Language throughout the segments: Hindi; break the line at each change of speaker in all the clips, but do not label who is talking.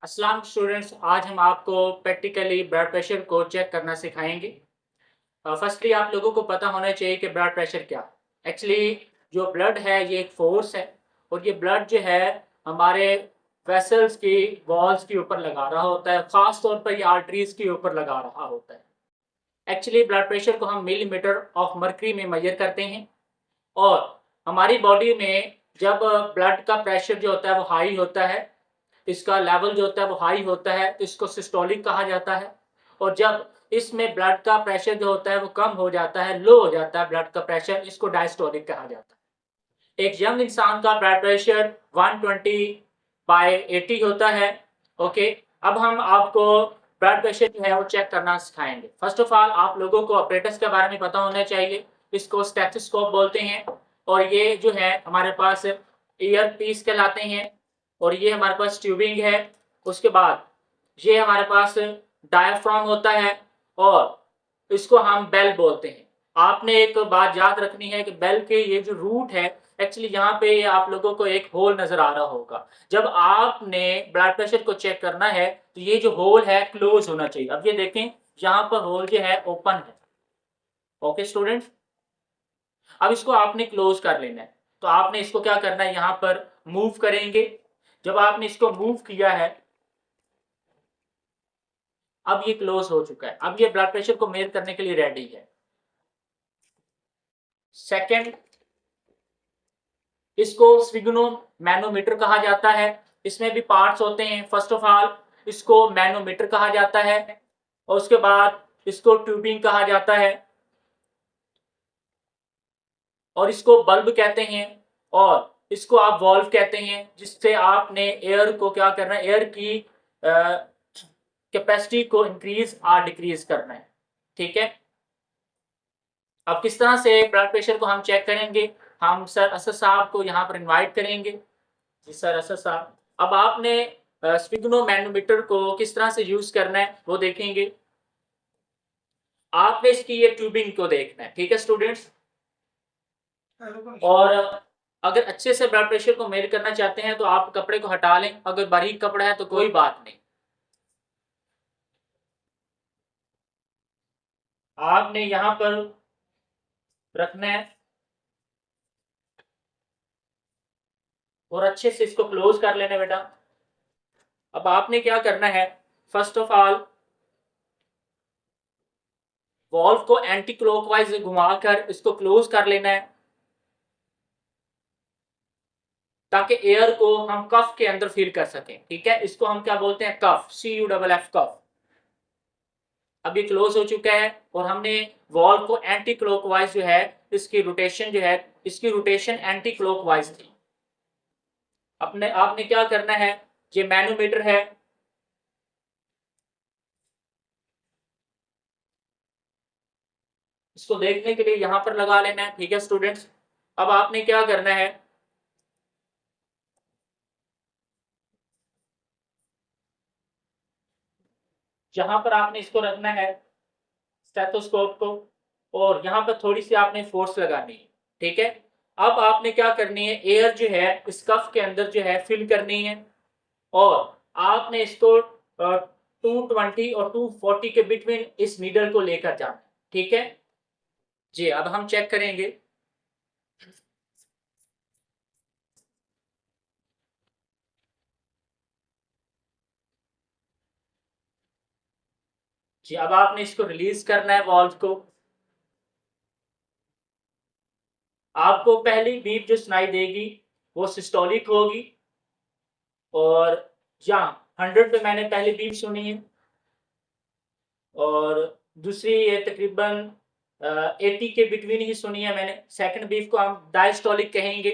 अस्सलाम स्टूडेंट्स, आज हम आपको प्रैक्टिकली ब्लड प्रेशर को चेक करना सिखाएंगे। फर्स्टली आप लोगों को पता होना चाहिए कि ब्लड प्रेशर क्या है। एक्चुअली जो ब्लड है ये एक फोर्स है और ये ब्लड जो है हमारे वेसल्स की वॉल्स के ऊपर लगा रहा होता है, ख़ास तौर पर ये आर्टरीज के ऊपर लगा रहा होता है। एक्चुअली ब्लड प्रेशर को हम मिलीमीटर ऑफ मर्करी में मेजर करते हैं और हमारी बॉडी में जब ब्लड का प्रेशर जो होता है वो हाई होता है, इसका लेवल जो होता है वो हाई होता है, तो इसको सिस्टोलिक कहा जाता है। और जब इसमें ब्लड का प्रेशर जो होता है वो कम हो जाता है, लो हो जाता है ब्लड का प्रेशर, इसको डायस्टोलिक कहा जाता है। एक यंग इंसान का ब्लड प्रेशर 120/80 होता है। ओके, अब हम आपको ब्लड प्रेशर जो है वो चेक करना सिखाएंगे। फर्स्ट ऑफ ऑल आप लोगों को ऑपरेटर्स के बारे में पता होना चाहिए। इसको स्टेथोस्कोप बोलते हैं और ये जो है हमारे पास ईयर पीस कहलाते हैं और ये हमारे पास ट्यूबिंग है। उसके बाद ये हमारे पास डायाफ्राम होता है और इसको हम बेल बोलते हैं। आपने एक बात याद रखनी है कि बेल के ये जो रूट है, एक्चुअली यहाँ पे आप लोगों को एक होल नजर आ रहा होगा। जब आपने ब्लड प्रेशर को चेक करना है तो ये जो होल है क्लोज होना चाहिए। अब ये देखें, यहाँ पर होल जो है ओपन है। ओके स्टूडेंट्स, अब इसको आपने क्लोज कर लेना है। तो आपने इसको क्या करना है, यहाँ पर मूव करेंगे। जब आपने इसको मूव किया है, अब ये क्लोज हो चुका है। अब ये ब्लड प्रेशर को मेजर करने के लिए रेडी है। सेकंड, इसको स्फिग्नो मैनोमीटर कहा जाता है। इसमें भी पार्ट्स होते हैं। फर्स्ट ऑफ ऑल इसको मैनोमीटर कहा जाता है और उसके बाद इसको ट्यूबिंग कहा जाता है और इसको बल्ब कहते हैं और इसको आप वॉल्व कहते हैं, जिससे आपने एयर को क्या करना है, एयर की कैपेसिटी को इंक्रीज और डिक्रीज करना है। ठीक है, अब किस तरह से ब्लड प्रेशर को हम चेक करेंगे, हम सर असद साहब को यहाँ पर इनवाइट करेंगे। जी सर असद साहब, अब आपने स्फिग्नो मैनोमीटर को किस तरह से यूज करना है वो देखेंगे। आपने इसकी ये ट्यूबिंग को देखना है। ठीक है स्टूडेंट्स, और अगर अच्छे से ब्लड प्रेशर को मेजर करना चाहते हैं तो आप कपड़े को हटा लें, अगर बारीक कपड़ा है तो कोई बात नहीं। आपने यहाँ पर रखना है और अच्छे से इसको क्लोज कर लेना बेटा। अब आपने क्या करना है, फर्स्ट ऑफ ऑल वॉल्व को एंटी क्लॉकवाइज घुमाकर इसको क्लोज कर लेना है, ताकि एयर को हम कफ के अंदर फील कर सकें। ठीक है, इसको हम क्या बोलते हैं, कफ, CUFF कफ। अब ये क्लोज हो चुका है और हमने वॉल्व को एंटी क्लॉकवाइज जो है, इसकी रोटेशन जो है, इसकी रोटेशन एंटी क्लॉकवाइज थी। अपने आपने क्या करना है, ये मैनोमीटर है, इसको देखने के लिए यहां पर लगा लेना है। ठीक है स्टूडेंट्स, अब आपने क्या करना है, जहां पर आपने इसको रखना है स्टेथोस्कोप को, और यहाँ पर थोड़ी सी आपने फोर्स लगानी है। ठीक है, अब आपने क्या करनी है, एयर जो है इस कफ के अंदर जो है फिल करनी है और आपने इसको 220 और 240 के बिटवीन इस नीडल को लेकर जाना है। ठीक है जी, अब हम चेक करेंगे। जी, अब आपने इसको रिलीज करना है वॉल्व को। आपको पहली बीप जो सुनाई देगी वो सिस्टोलिक होगी और यहाँ 100 पे मैंने पहली बीप सुनी है और दूसरी ये तकरीबन 80 के बिटवीन ही सुनी है मैंने। सेकंड बीप को हम डायस्टोलिक कहेंगे।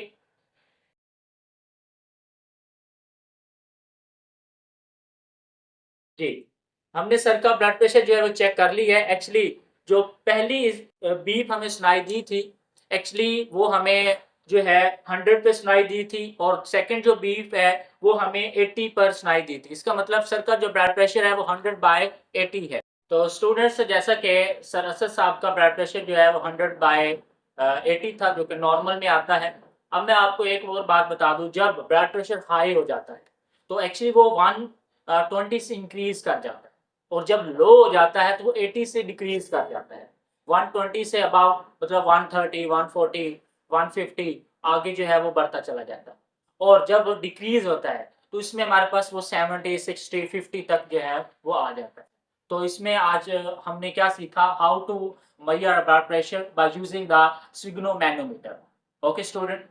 जी, हमने सर का ब्लड प्रेशर जो है वो चेक कर ली है। एक्चुअली जो पहली बीप हमें सुनाई दी थी, एक्चुअली वो हमें जो है 100 पे सुनाई दी थी और सेकंड जो बीप है वो हमें 80 पर सुनाई दी थी। इसका मतलब सर का जो ब्लड प्रेशर है वो 100/80 है। तो स्टूडेंट्स, जैसा कि सर असद साहब का ब्लड प्रेशर जो है वो 100/80 था, जो कि नॉर्मल में आता है। अब मैं आपको एक और बात बता दूं, जब ब्लड प्रेशर हाई हो जाता है तो एक्चुअली वो 20 से इंक्रीज कर जाता है, और जब लो हो जाता है तो वो 80 से डिक्रीज कर जाता है। 120 से अबाव मतलब 130, 140, 150 आगे जो है वो बढ़ता चला जाता है। और जब डिक्रीज होता है तो इसमें हमारे पास वो 70, 60, 50 तक जो है वो आ जाता है। तो इसमें आज हमने क्या सीखा, how to measure blood pressure by using the sphygmomanometer. Okay student.